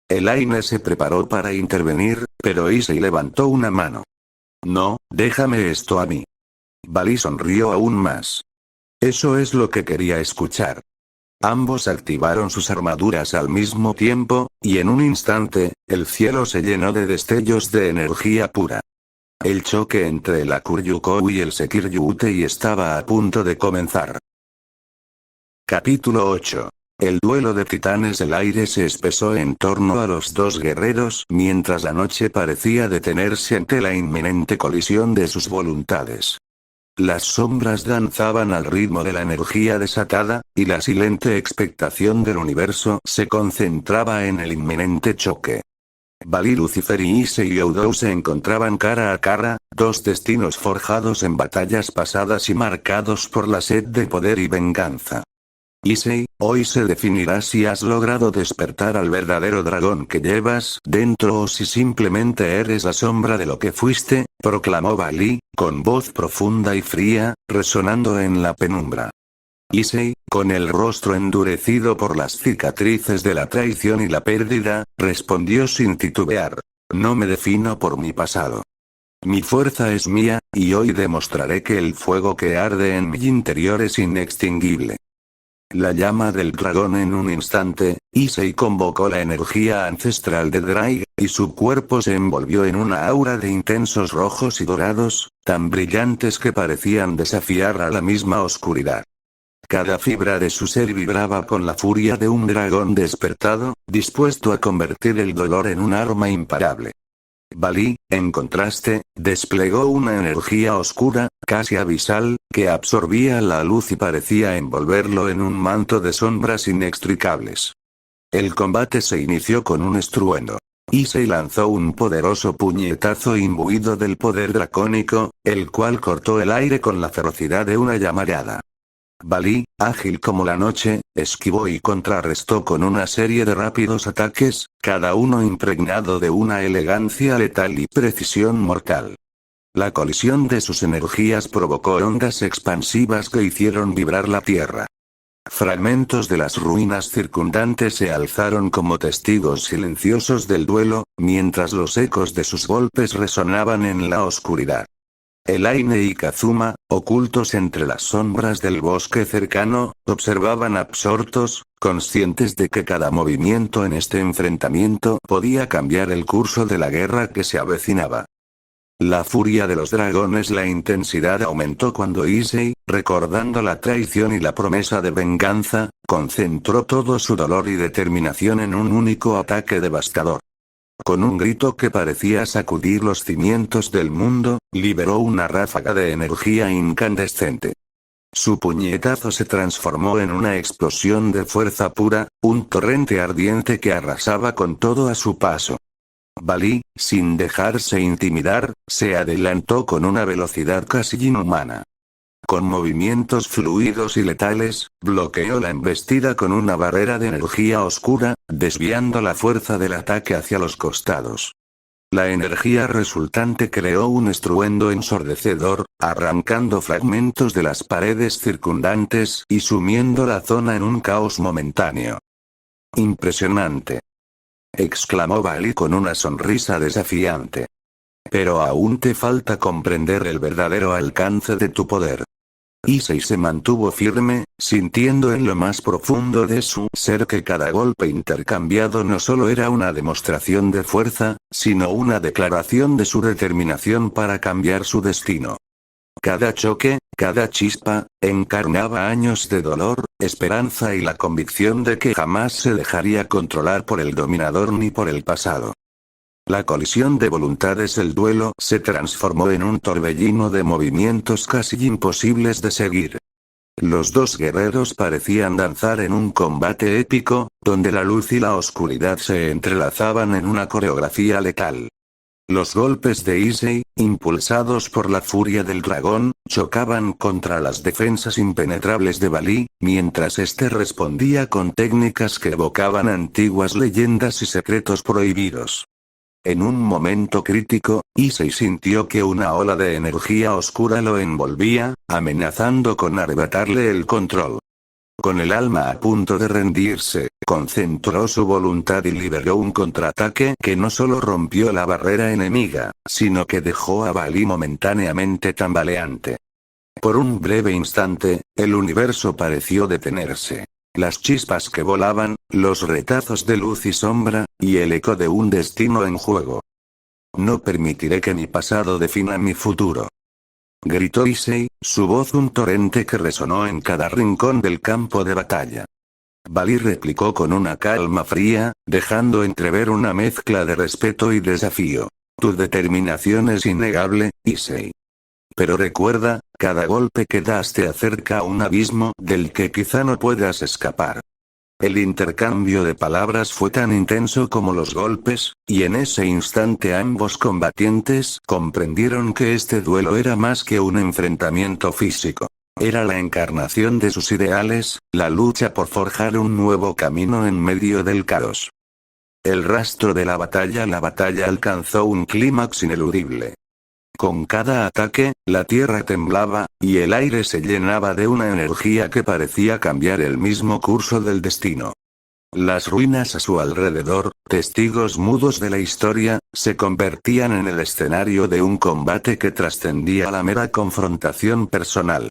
Elaine se preparó para intervenir, pero Issei levantó una mano. No, déjame esto a mí. Bali sonrió aún más. Eso es lo que quería escuchar. Ambos activaron sus armaduras al mismo tiempo, y en un instante, el cielo se llenó de destellos de energía pura. El choque entre el Akuryu-kou y el Sekiryu-Utei estaba a punto de comenzar. Capítulo 8. El duelo de titanes. El aire se espesó en torno a los dos guerreros mientras la noche parecía detenerse ante la inminente colisión de sus voluntades. Las sombras danzaban al ritmo de la energía desatada, y la silente expectación del universo se concentraba en el inminente choque. Bali, Lucifer y Issei Oudou se encontraban cara a cara, dos destinos forjados en batallas pasadas y marcados por la sed de poder y venganza. Issei, hoy se definirá si has logrado despertar al verdadero dragón que llevas dentro o si simplemente eres la sombra de lo que fuiste, proclamó Bali, con voz profunda y fría, resonando en la penumbra. Issei, con el rostro endurecido por las cicatrices de la traición y la pérdida, respondió sin titubear. No me defino por mi pasado. Mi fuerza es mía, y hoy demostraré que el fuego que arde en mi interior es inextinguible. La llama del dragón. En un instante, Issei convocó la energía ancestral de Drake, y su cuerpo se envolvió en una aura de intensos rojos y dorados, tan brillantes que parecían desafiar a la misma oscuridad. Cada fibra de su ser vibraba con la furia de un dragón despertado, dispuesto a convertir el dolor en un arma imparable. Bali, en contraste, desplegó una energía oscura, casi abisal, que absorbía la luz y parecía envolverlo en un manto de sombras inextricables. El combate se inició con un estruendo. Issei lanzó un poderoso puñetazo imbuido del poder dracónico, el cual cortó el aire con la ferocidad de una llamarada. Bali, ágil como la noche, esquivó y contrarrestó con una serie de rápidos ataques, cada uno impregnado de una elegancia letal y precisión mortal. La colisión de sus energías provocó ondas expansivas que hicieron vibrar la tierra. Fragmentos de las ruinas circundantes se alzaron como testigos silenciosos del duelo, mientras los ecos de sus golpes resonaban en la oscuridad. Elaine y Kazuma, ocultos entre las sombras del bosque cercano, observaban absortos, conscientes de que cada movimiento en este enfrentamiento podía cambiar el curso de la guerra que se avecinaba. La furia de los dragones. La intensidad aumentó cuando Issei, recordando la traición y la promesa de venganza, concentró todo su dolor y determinación en un único ataque devastador. Con un grito que parecía sacudir los cimientos del mundo, liberó una ráfaga de energía incandescente. Su puñetazo se transformó en una explosión de fuerza pura, un torrente ardiente que arrasaba con todo a su paso. Bali, sin dejarse intimidar, se adelantó con una velocidad casi inhumana. Con movimientos fluidos y letales, bloqueó la embestida con una barrera de energía oscura, desviando la fuerza del ataque hacia los costados. La energía resultante creó un estruendo ensordecedor, arrancando fragmentos de las paredes circundantes y sumiendo la zona en un caos momentáneo. «Impresionante», exclamó Bali con una sonrisa desafiante. «Pero aún te falta comprender el verdadero alcance de tu poder». Issei se mantuvo firme, sintiendo en lo más profundo de su ser que cada golpe intercambiado no solo era una demostración de fuerza, sino una declaración de su determinación para cambiar su destino. Cada choque, cada chispa, encarnaba años de dolor, esperanza y la convicción de que jamás se dejaría controlar por el dominador ni por el pasado. La colisión de voluntades, el duelo, se transformó en un torbellino de movimientos casi imposibles de seguir. Los dos guerreros parecían danzar en un combate épico, donde la luz y la oscuridad se entrelazaban en una coreografía letal. Los golpes de Issei, impulsados por la furia del dragón, chocaban contra las defensas impenetrables de Balí, mientras éste respondía con técnicas que evocaban antiguas leyendas y secretos prohibidos. En un momento crítico, Issei sintió que una ola de energía oscura lo envolvía, amenazando con arrebatarle el control. Con el alma a punto de rendirse, concentró su voluntad y liberó un contraataque que no solo rompió la barrera enemiga, sino que dejó a Balí momentáneamente tambaleante. Por un breve instante, el universo pareció detenerse. Las chispas que volaban, los retazos de luz y sombra, y el eco de un destino en juego. No permitiré que mi pasado defina mi futuro. Gritó Issei, su voz un torrente que resonó en cada rincón del campo de batalla. Balí replicó con una calma fría, dejando entrever una mezcla de respeto y desafío. Tu determinación es innegable, Issei. Pero recuerda, cada golpe que das te acerca a un abismo del que quizá no puedas escapar. El intercambio de palabras fue tan intenso como los golpes, y en ese instante ambos combatientes comprendieron que este duelo era más que un enfrentamiento físico. Era la encarnación de sus ideales, la lucha por forjar un nuevo camino en medio del caos. El rastro de la batalla alcanzó un clímax ineludible. Con cada ataque, la tierra temblaba, y el aire se llenaba de una energía que parecía cambiar el mismo curso del destino. Las ruinas a su alrededor, testigos mudos de la historia, se convertían en el escenario de un combate que trascendía la mera confrontación personal.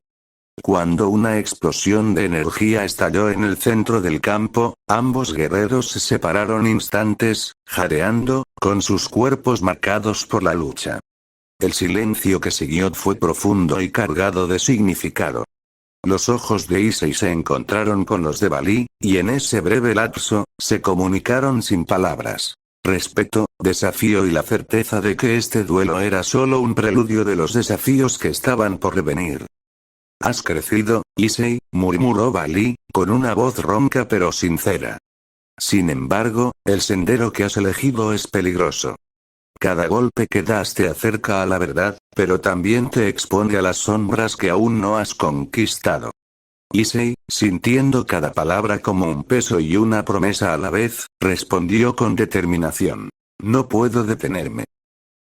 Cuando una explosión de energía estalló en el centro del campo, ambos guerreros se separaron instantes, jadeando, con sus cuerpos marcados por la lucha. El silencio que siguió fue profundo y cargado de significado. Los ojos de Issei se encontraron con los de Balí, y en ese breve lapso, se comunicaron sin palabras. Respeto, desafío y la certeza de que este duelo era solo un preludio de los desafíos que estaban por venir. Has crecido, Issei, murmuró Balí, con una voz ronca pero sincera. Sin embargo, el sendero que has elegido es peligroso. Cada golpe que das te acerca a la verdad, pero también te expone a las sombras que aún no has conquistado. Issei, sintiendo cada palabra como un peso y una promesa a la vez, respondió con determinación. No puedo detenerme.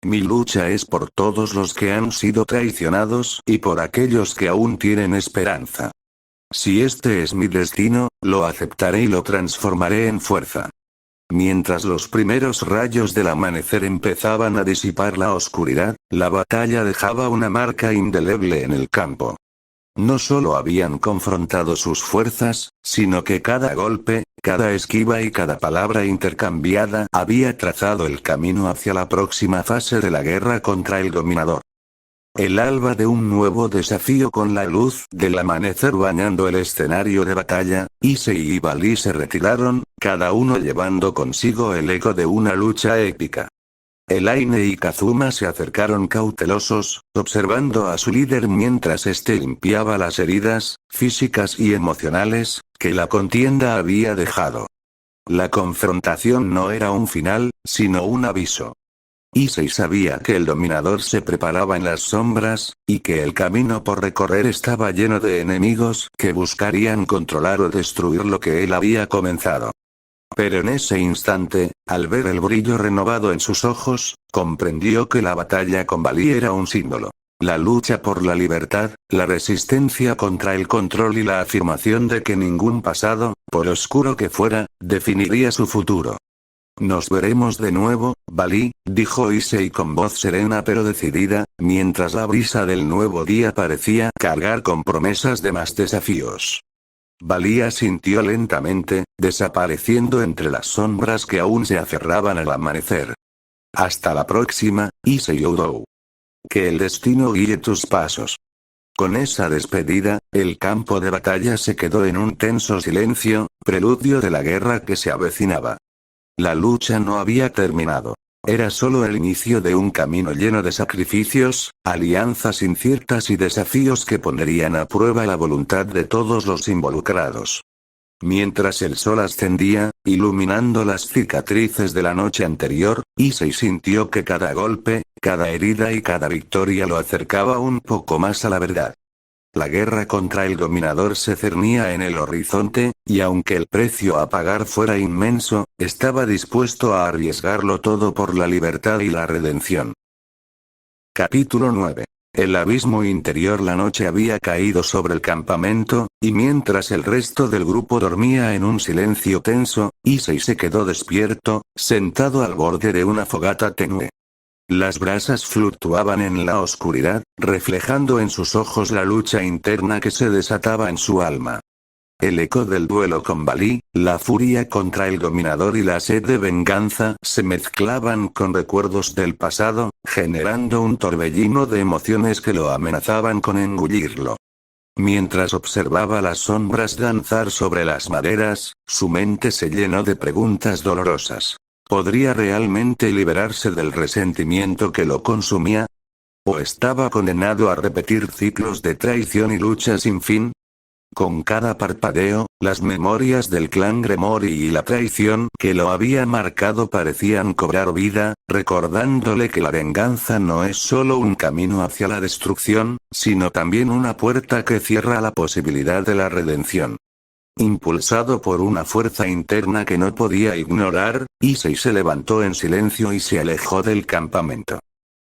Mi lucha es por todos los que han sido traicionados y por aquellos que aún tienen esperanza. Si este es mi destino, lo aceptaré y lo transformaré en fuerza. Mientras los primeros rayos del amanecer empezaban a disipar la oscuridad, la batalla dejaba una marca indeleble en el campo. No solo habían confrontado sus fuerzas, sino que cada golpe, cada esquiva y cada palabra intercambiada había trazado el camino hacia la próxima fase de la guerra contra el dominador. El alba de un nuevo desafío con la luz del amanecer bañando el escenario de batalla, Issei y Balí se retiraron, cada uno llevando consigo el eco de una lucha épica. Elaine y Kazuma se acercaron cautelosos, observando a su líder mientras éste limpiaba las heridas, físicas y emocionales, que la contienda había dejado. La confrontación no era un final, sino un aviso. Issei sabía que el dominador se preparaba en las sombras, y que el camino por recorrer estaba lleno de enemigos que buscarían controlar o destruir lo que él había comenzado. Pero en ese instante, al ver el brillo renovado en sus ojos, comprendió que la batalla con Balí era un símbolo. La lucha por la libertad, la resistencia contra el control y la afirmación de que ningún pasado, por oscuro que fuera, definiría su futuro. Nos veremos de nuevo, Balí, dijo Issei con voz serena pero decidida, mientras la brisa del nuevo día parecía cargar con promesas de más desafíos. Balí asintió lentamente, desapareciendo entre las sombras que aún se aferraban al amanecer. Hasta la próxima, Issei Oudou. Que el destino guíe tus pasos. Con esa despedida, el campo de batalla se quedó en un tenso silencio, preludio de la guerra que se avecinaba. La lucha no había terminado. Era solo el inicio de un camino lleno de sacrificios, alianzas inciertas y desafíos que pondrían a prueba la voluntad de todos los involucrados. Mientras el sol ascendía, iluminando las cicatrices de la noche anterior, Issei sintió que cada golpe, cada herida y cada victoria lo acercaba un poco más a la verdad. La guerra contra el dominador se cernía en el horizonte, y aunque el precio a pagar fuera inmenso, estaba dispuesto a arriesgarlo todo por la libertad y la redención. Capítulo 9. El abismo interior. La noche había caído sobre el campamento, y mientras el resto del grupo dormía en un silencio tenso, Issei se quedó despierto, sentado al borde de una fogata tenue. Las brasas fluctuaban en la oscuridad, reflejando en sus ojos la lucha interna que se desataba en su alma. El eco del duelo con Balí, la furia contra el dominador y la sed de venganza se mezclaban con recuerdos del pasado, generando un torbellino de emociones que lo amenazaban con engullirlo. Mientras observaba las sombras danzar sobre las maderas, su mente se llenó de preguntas dolorosas. ¿Podría realmente liberarse del resentimiento que lo consumía? ¿O estaba condenado a repetir ciclos de traición y lucha sin fin? Con cada parpadeo, las memorias del clan Gremory y la traición que lo había marcado parecían cobrar vida, recordándole que la venganza no es solo un camino hacia la destrucción, sino también una puerta que cierra la posibilidad de la redención. Impulsado por una fuerza interna que no podía ignorar, Issei se levantó en silencio y se alejó del campamento.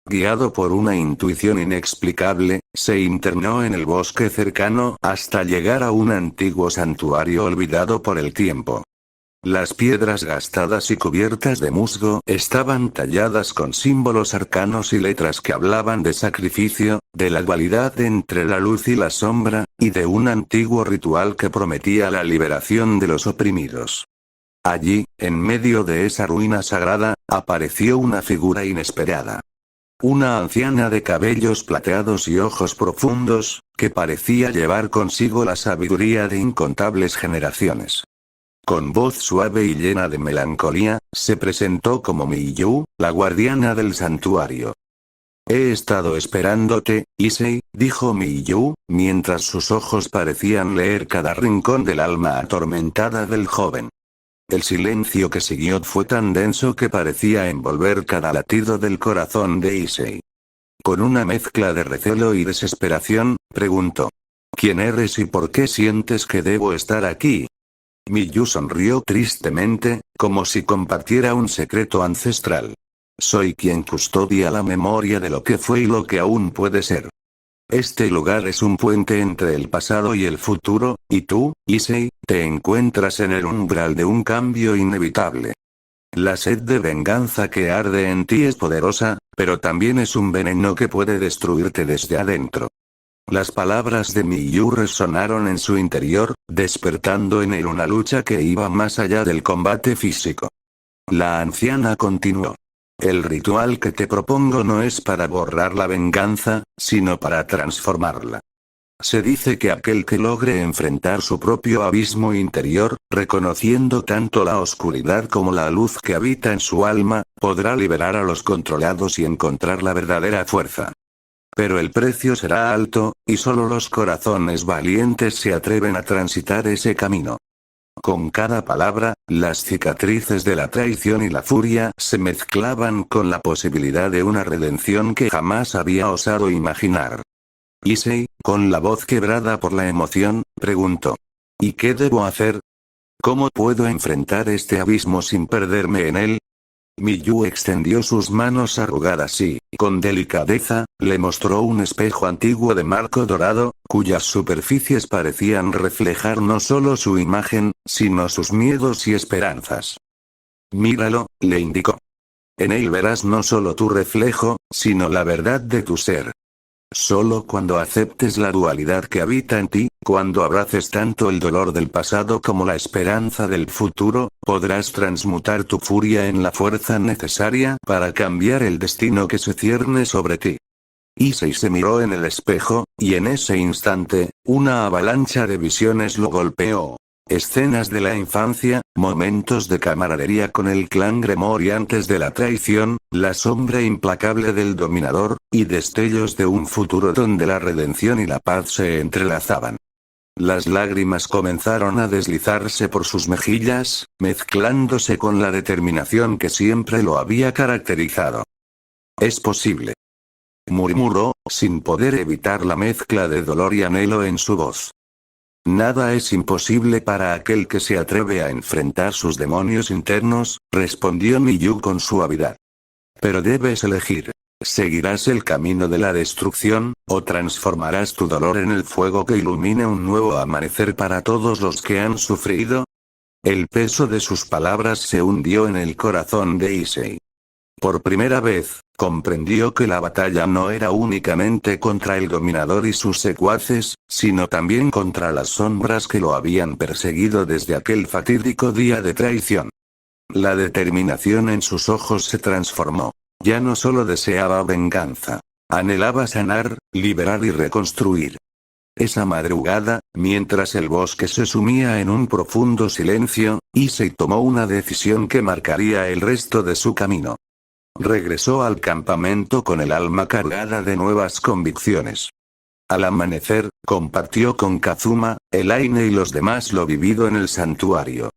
Guiado por una intuición inexplicable, se internó en el bosque cercano hasta llegar a un antiguo santuario olvidado por el tiempo. Las piedras gastadas y cubiertas de musgo estaban talladas con símbolos arcanos y letras que hablaban de sacrificio, de la dualidad entre la luz y la sombra, y de un antiguo ritual que prometía la liberación de los oprimidos. Allí, en medio de esa ruina sagrada, apareció una figura inesperada. Una anciana de cabellos plateados y ojos profundos, que parecía llevar consigo la sabiduría de incontables generaciones. Con voz suave y llena de melancolía, se presentó como Miyu, la guardiana del santuario. He estado esperándote, Issei, dijo Miyu, mientras sus ojos parecían leer cada rincón del alma atormentada del joven. El silencio que siguió fue tan denso que parecía envolver cada latido del corazón de Issei. Con una mezcla de recelo y desesperación, preguntó: ¿Quién eres y por qué sientes que debo estar aquí? Miyu sonrió tristemente, como si compartiera un secreto ancestral. Soy quien custodia la memoria de lo que fue y lo que aún puede ser. Este lugar es un puente entre el pasado y el futuro, y tú, Issei, te encuentras en el umbral de un cambio inevitable. La sed de venganza que arde en ti es poderosa, pero también es un veneno que puede destruirte desde adentro. Las palabras de Miyu resonaron en su interior, despertando en él una lucha que iba más allá del combate físico. La anciana continuó. El ritual que te propongo no es para borrar la venganza, sino para transformarla. Se dice que aquel que logre enfrentar su propio abismo interior, reconociendo tanto la oscuridad como la luz que habita en su alma, podrá liberar a los controlados y encontrar la verdadera fuerza. Pero el precio será alto, y solo los corazones valientes se atreven a transitar ese camino. Con cada palabra, las cicatrices de la traición y la furia se mezclaban con la posibilidad de una redención que jamás había osado imaginar. Issei, con la voz quebrada por la emoción, preguntó: ¿Y qué debo hacer? ¿Cómo puedo enfrentar este abismo sin perderme en él? Miyu extendió sus manos arrugadas y, con delicadeza, le mostró un espejo antiguo de marco dorado, cuyas superficies parecían reflejar no solo su imagen, sino sus miedos y esperanzas. Míralo, le indicó. En él verás no solo tu reflejo, sino la verdad de tu ser. Solo cuando aceptes la dualidad que habita en ti, cuando abraces tanto el dolor del pasado como la esperanza del futuro, podrás transmutar tu furia en la fuerza necesaria para cambiar el destino que se cierne sobre ti. Issei se miró en el espejo, y en ese instante, una avalancha de visiones lo golpeó. Escenas de la infancia, momentos de camaradería con el clan Gremory antes de la traición, la sombra implacable del dominador, y destellos de un futuro donde la redención y la paz se entrelazaban. Las lágrimas comenzaron a deslizarse por sus mejillas, mezclándose con la determinación que siempre lo había caracterizado. «Es posible», murmuró, sin poder evitar la mezcla de dolor y anhelo en su voz. «Nada es imposible para aquel que se atreve a enfrentar sus demonios internos», respondió Miyu con suavidad. «Pero debes elegir. ¿Seguirás el camino de la destrucción, o transformarás tu dolor en el fuego que ilumine un nuevo amanecer para todos los que han sufrido?» El peso de sus palabras se hundió en el corazón de Issei. Por primera vez, comprendió que la batalla no era únicamente contra el dominador y sus secuaces, sino también contra las sombras que lo habían perseguido desde aquel fatídico día de traición. La determinación en sus ojos se transformó. Ya no solo deseaba venganza. Anhelaba sanar, liberar y reconstruir. Esa madrugada, mientras el bosque se sumía en un profundo silencio, Issei tomó una decisión que marcaría el resto de su camino. Regresó al campamento con el alma cargada de nuevas convicciones. Al amanecer, compartió con Kazuma, Elaine y los demás lo vivido en el santuario.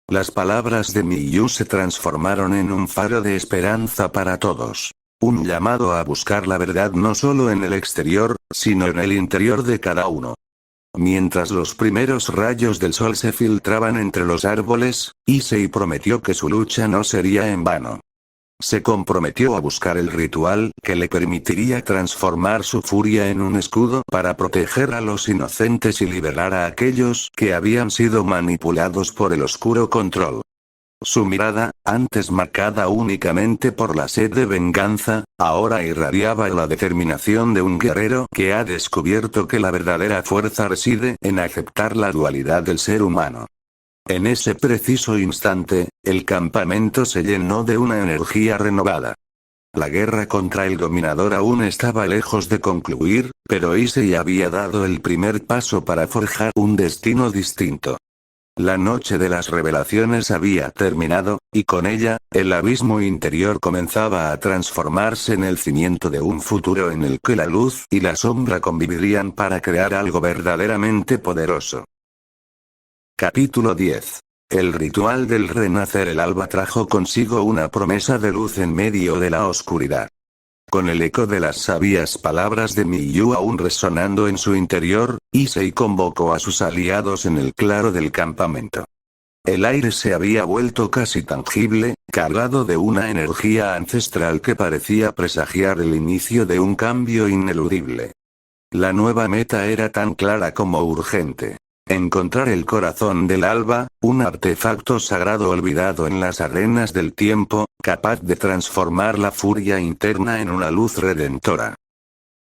Las palabras de Miyu se transformaron en un faro de esperanza para todos. Un llamado a buscar la verdad no solo en el exterior, sino en el interior de cada uno. Mientras los primeros rayos del sol se filtraban entre los árboles, Issei prometió que su lucha no sería en vano. Se comprometió a buscar el ritual que le permitiría transformar su furia en un escudo para proteger a los inocentes y liberar a aquellos que habían sido manipulados por el oscuro control. Su mirada, antes marcada únicamente por la sed de venganza, ahora irradiaba la determinación de un guerrero que ha descubierto que la verdadera fuerza reside en aceptar la dualidad del ser humano. En ese preciso instante, el campamento se llenó de una energía renovada. La guerra contra el dominador aún estaba lejos de concluir, pero Issei había dado el primer paso para forjar un destino distinto. La noche de las revelaciones había terminado, y con ella, el abismo interior comenzaba a transformarse en el cimiento de un futuro en el que la luz y la sombra convivirían para crear algo verdaderamente poderoso. Capítulo 10. El ritual del renacer. El alba trajo consigo una promesa de luz en medio de la oscuridad. Con el eco de las sabias palabras de Miyu aún resonando en su interior, Issei convocó a sus aliados en el claro del campamento. El aire se había vuelto casi tangible, cargado de una energía ancestral que parecía presagiar el inicio de un cambio ineludible. La nueva meta era tan clara como urgente. Encontrar el corazón del alba, un artefacto sagrado olvidado en las arenas del tiempo, capaz de transformar la furia interna en una luz redentora.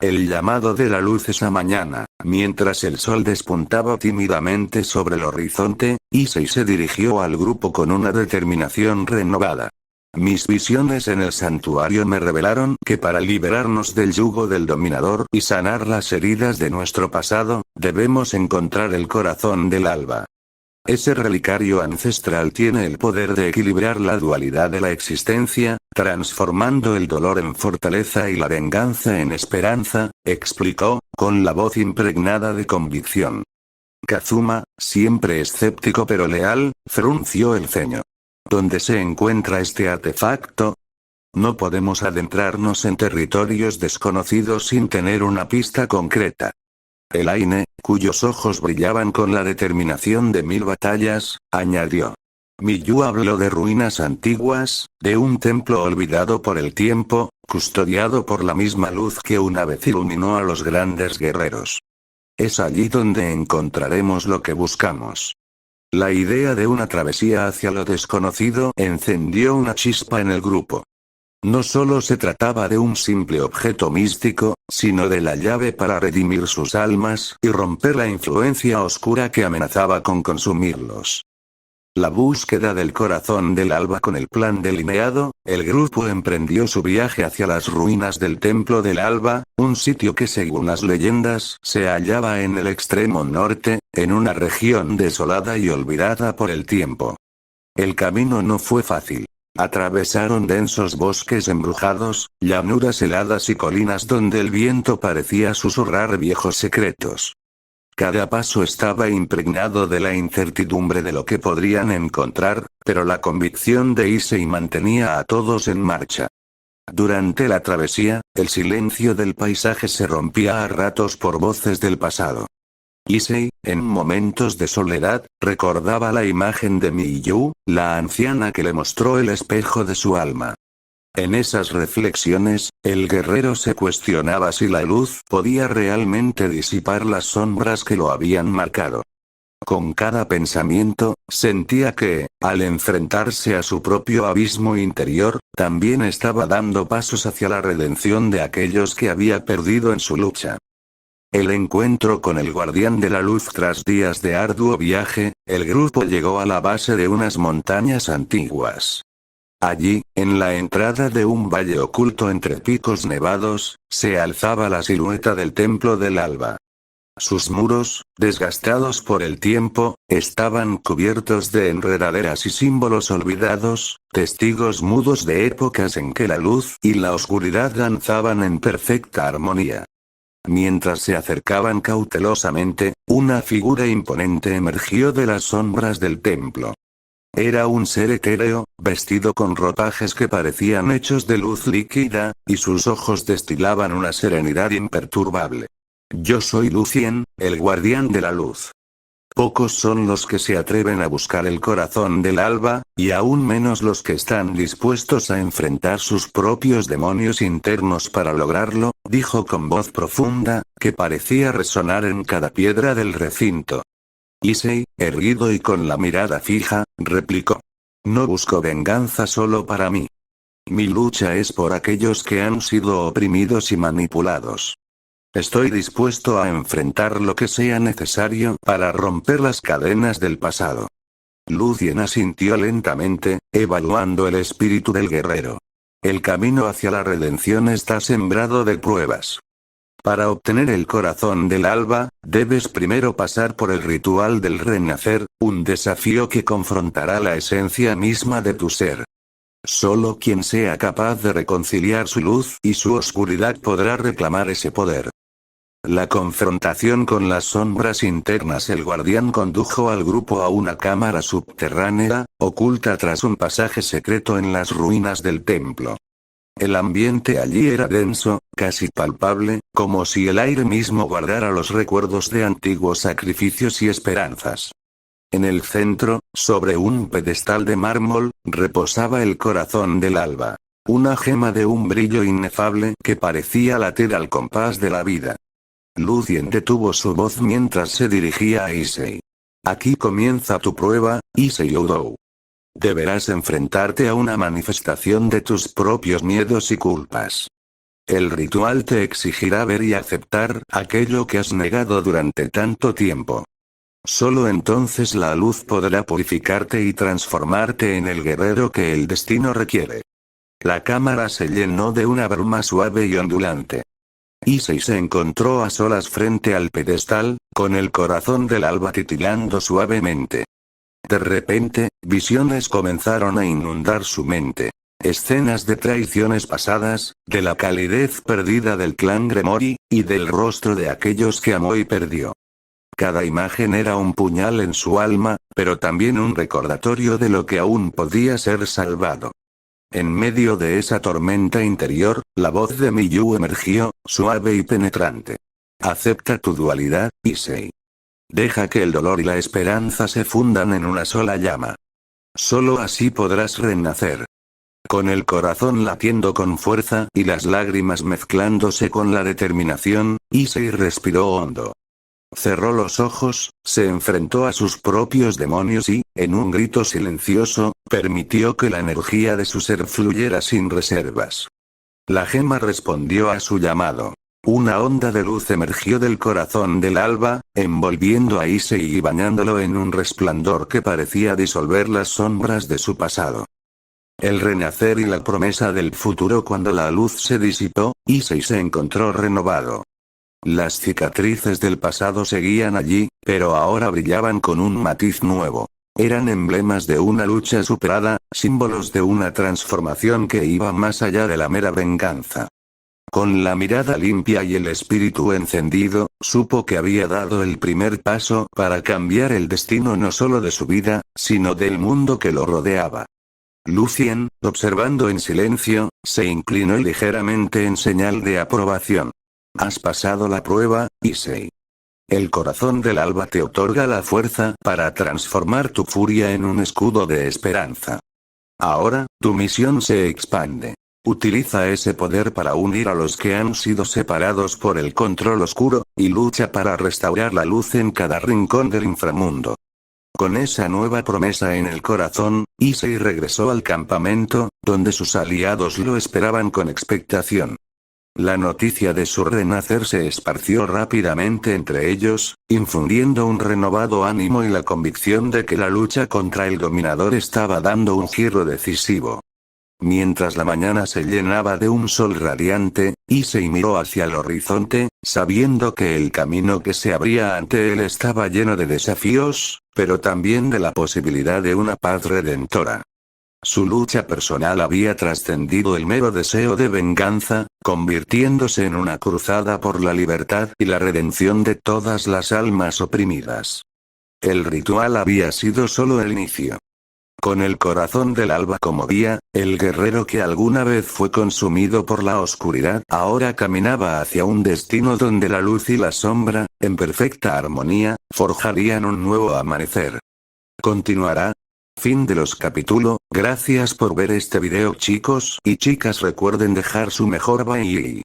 El llamado de la luz esa mañana, mientras el sol despuntaba tímidamente sobre el horizonte, Issei se dirigió al grupo con una determinación renovada. Mis visiones en el santuario me revelaron que para liberarnos del yugo del dominador y sanar las heridas de nuestro pasado, debemos encontrar el corazón del alba. Ese relicario ancestral tiene el poder de equilibrar la dualidad de la existencia, transformando el dolor en fortaleza y la venganza en esperanza, explicó, con la voz impregnada de convicción. Kazuma, siempre escéptico pero leal, frunció el ceño. ¿Dónde se encuentra este artefacto? No podemos adentrarnos en territorios desconocidos sin tener una pista concreta. Elaine, cuyos ojos brillaban con la determinación de 1000 batallas, añadió. Miyu habló de ruinas antiguas, de un templo olvidado por el tiempo, custodiado por la misma luz que una vez iluminó a los grandes guerreros. Es allí donde encontraremos lo que buscamos. La idea de una travesía hacia lo desconocido encendió una chispa en el grupo. No solo se trataba de un simple objeto místico, sino de la llave para redimir sus almas y romper la influencia oscura que amenazaba con consumirlos. la búsqueda del corazón del alba. Con el plan delineado, el grupo emprendió su viaje hacia las ruinas del Templo del Alba, un sitio que según las leyendas se hallaba en el extremo norte, en una región desolada y olvidada por el tiempo. El camino no fue fácil. Atravesaron densos bosques embrujados, llanuras heladas y colinas donde el viento parecía susurrar viejos secretos. Cada paso estaba impregnado de la incertidumbre de lo que podrían encontrar, pero la convicción de Issei mantenía a todos en marcha. Durante la travesía, el silencio del paisaje se rompía a ratos por voces del pasado. Issei, en momentos de soledad, recordaba la imagen de Miyu, la anciana que le mostró el espejo de su alma. En esas reflexiones, el guerrero se cuestionaba si la luz podía realmente disipar las sombras que lo habían marcado. Con cada pensamiento, sentía que, al enfrentarse a su propio abismo interior, también estaba dando pasos hacia la redención de aquellos que había perdido en su lucha. El encuentro con el guardián de la luz. Tras días de arduo viaje, el grupo llegó a la base de unas montañas antiguas. Allí, en la entrada de un valle oculto entre picos nevados, se alzaba la silueta del Templo del Alba. Sus muros, desgastados por el tiempo, estaban cubiertos de enredaderas y símbolos olvidados, testigos mudos de épocas en que la luz y la oscuridad danzaban en perfecta armonía. Mientras se acercaban cautelosamente, una figura imponente emergió de las sombras del templo. Era un ser etéreo, vestido con ropajes que parecían hechos de luz líquida, y sus ojos destilaban una serenidad imperturbable. Yo soy Lucien, el guardián de la luz. Pocos son los que se atreven a buscar el corazón del alba, y aún menos los que están dispuestos a enfrentar sus propios demonios internos para lograrlo, dijo con voz profunda, que parecía resonar en cada piedra del recinto. Issei, erguido y con la mirada fija, replicó. No busco venganza solo para mí. Mi lucha es por aquellos que han sido oprimidos y manipulados. Estoy dispuesto a enfrentar lo que sea necesario para romper las cadenas del pasado. Lucien asintió lentamente, evaluando el espíritu del guerrero. El camino hacia la redención está sembrado de pruebas. Para obtener el corazón del alba, debes primero pasar por el ritual del renacer, un desafío que confrontará la esencia misma de tu ser. Solo quien sea capaz de reconciliar su luz y su oscuridad podrá reclamar ese poder. La confrontación con las sombras internas. El guardián condujo al grupo a una cámara subterránea, oculta tras un pasaje secreto en las ruinas del templo. El ambiente allí era denso, casi palpable, como si el aire mismo guardara los recuerdos de antiguos sacrificios y esperanzas. En el centro, sobre un pedestal de mármol, reposaba el corazón del alba. Una gema de un brillo inefable que parecía latir al compás de la vida. Lucien detuvo su voz mientras se dirigía a Issei. Aquí comienza tu prueba, Issei Oudou. Deberás enfrentarte a una manifestación de tus propios miedos y culpas. El ritual te exigirá ver y aceptar aquello que has negado durante tanto tiempo. Solo entonces la luz podrá purificarte y transformarte en el guerrero que el destino requiere. La cámara se llenó de una bruma suave y ondulante. Issei se encontró a solas frente al pedestal, con el corazón del alba titilando suavemente. De repente, visiones comenzaron a inundar su mente. Escenas de traiciones pasadas, de la calidez perdida del clan Gremori, y del rostro de aquellos que amó y perdió. Cada imagen era un puñal en su alma, pero también un recordatorio de lo que aún podía ser salvado. En medio de esa tormenta interior, la voz de Miyu emergió, suave y penetrante. Acepta tu dualidad, Issei. Deja que el dolor y la esperanza se fundan en una sola llama. Solo así podrás renacer. Con el corazón latiendo con fuerza y las lágrimas mezclándose con la determinación, Issei respiró hondo. Cerró los ojos, se enfrentó a sus propios demonios y, en un grito silencioso, permitió que la energía de su ser fluyera sin reservas. La gema respondió a su llamado. Una onda de luz emergió del corazón del alba, envolviendo a Issei y bañándolo en un resplandor que parecía disolver las sombras de su pasado. El renacer y la promesa del futuro. Cuando la luz se disipó, Issei se encontró renovado. Las cicatrices del pasado seguían allí, pero ahora brillaban con un matiz nuevo. Eran emblemas de una lucha superada, símbolos de una transformación que iba más allá de la mera venganza. Con la mirada limpia y el espíritu encendido, supo que había dado el primer paso para cambiar el destino no solo de su vida, sino del mundo que lo rodeaba. Lucien, observando en silencio, se inclinó ligeramente en señal de aprobación. Has pasado la prueba, Issei. El corazón del alba te otorga la fuerza para transformar tu furia en un escudo de esperanza. Ahora, tu misión se expande. Utiliza ese poder para unir a los que han sido separados por el control oscuro, y lucha para restaurar la luz en cada rincón del inframundo. Con esa nueva promesa en el corazón, Issei regresó al campamento, donde sus aliados lo esperaban con expectación. La noticia de su renacer se esparció rápidamente entre ellos, infundiendo un renovado ánimo y la convicción de que la lucha contra el dominador estaba dando un giro decisivo. Mientras la mañana se llenaba de un sol radiante, Issei miró hacia el horizonte, sabiendo que el camino que se abría ante él estaba lleno de desafíos, pero también de la posibilidad de una paz redentora. Su lucha personal había trascendido el mero deseo de venganza, convirtiéndose en una cruzada por la libertad y la redención de todas las almas oprimidas. El ritual había sido solo el inicio. Con el corazón del alba como guía, el guerrero que alguna vez fue consumido por la oscuridad ahora caminaba hacia un destino donde la luz y la sombra, en perfecta armonía, forjarían un nuevo amanecer. Continuará. Fin de los capítulos. Gracias por ver este video chicos y chicas, recuerden dejar su mejor bye.